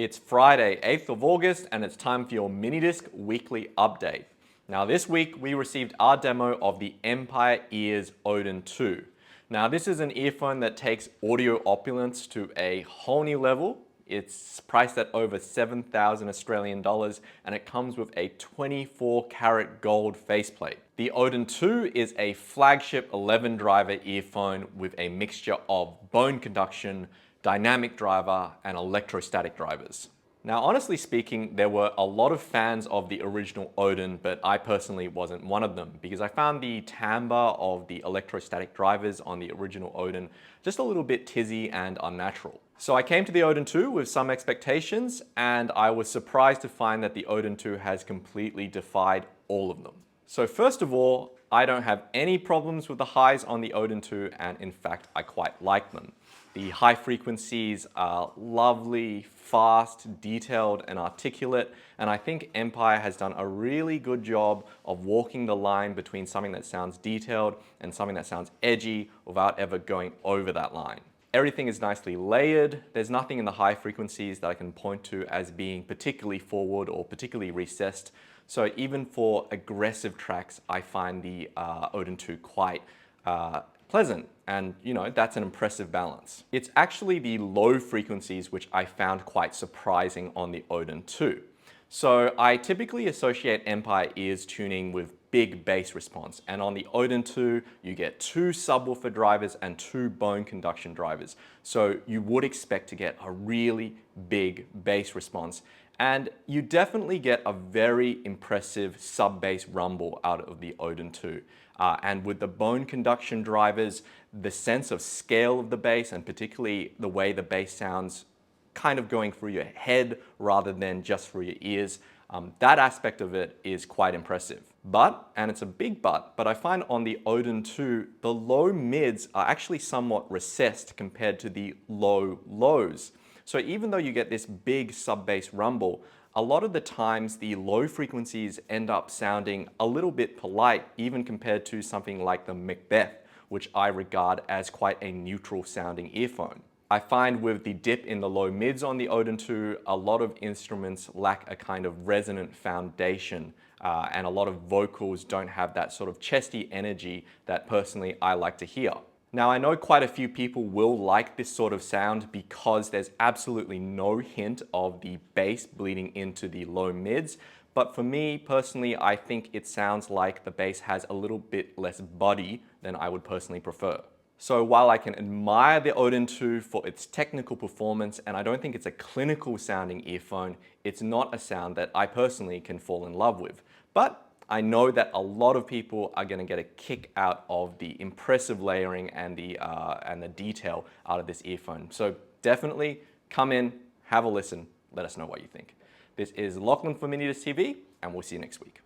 It's Friday, 8th of August, and it's time for your Minidisc weekly update. Now this week we received our demo of the Empire Ears Odin II. Now this is an earphone that takes audio opulence to a whole new level. It's priced at over 7,000 Australian dollars and it comes with a 24 karat gold faceplate. The Odin II is a flagship 11 driver earphone with a mixture of bone conduction, dynamic driver, and electrostatic drivers. Now, honestly speaking, there were a lot of fans of the original Odin, but I personally wasn't one of them because I found the timbre of the electrostatic drivers on the original Odin just a little bit tizzy and unnatural. So I came to the Odin II with some expectations, and I was surprised to find that the Odin II has completely defied all of them. So first of all, I don't have any problems with the highs on the Odin II, and in fact, I quite like them. The high frequencies are lovely, fast, detailed, and articulate, and I think Empire has done a really good job of walking the line between something that sounds detailed and something that sounds edgy without ever going over that line. Everything is nicely layered. There's nothing in the high frequencies that I can point to as being particularly forward or particularly recessed. So even for aggressive tracks, I find the Odin II quite pleasant, and that's an impressive balance. It's actually the low frequencies which I found quite surprising on the Odin II. So I typically associate Empire Ears tuning with big bass response, and on the Odin II you get 2 subwoofer drivers and 2 bone conduction drivers. So you would expect to get a really big bass response, and you definitely get a very impressive sub-bass rumble out of the Odin II. And with the bone conduction drivers, the sense of scale of the bass, and particularly the way the bass sounds kind of going through your head rather than just through your ears, that aspect of it is quite impressive. But, and it's a big but I find on the Odin II, the low mids are actually somewhat recessed compared to the low lows. So even though you get this big sub-bass rumble, a lot of the times the low frequencies end up sounding a little bit polite, even compared to something like the Macbeth, which I regard as quite a neutral sounding earphone. I find with the dip in the low mids on the Odin II, a lot of instruments lack a kind of resonant foundation, and a lot of vocals don't have that sort of chesty energy that personally I like to hear. Now, I know quite a few people will like this sort of sound because there's absolutely no hint of the bass bleeding into the low mids, but for me personally, I think it sounds like the bass has a little bit less body than I would personally prefer. So while I can admire the Odin II for its technical performance, and I don't think it's a clinical sounding earphone, it's not a sound that I personally can fall in love with. But I know that a lot of people are going to get a kick out of the impressive layering and the detail out of this earphone. So definitely come in, have a listen, let us know what you think. This is Lachlan for Minidisc TV, and we'll see you next week.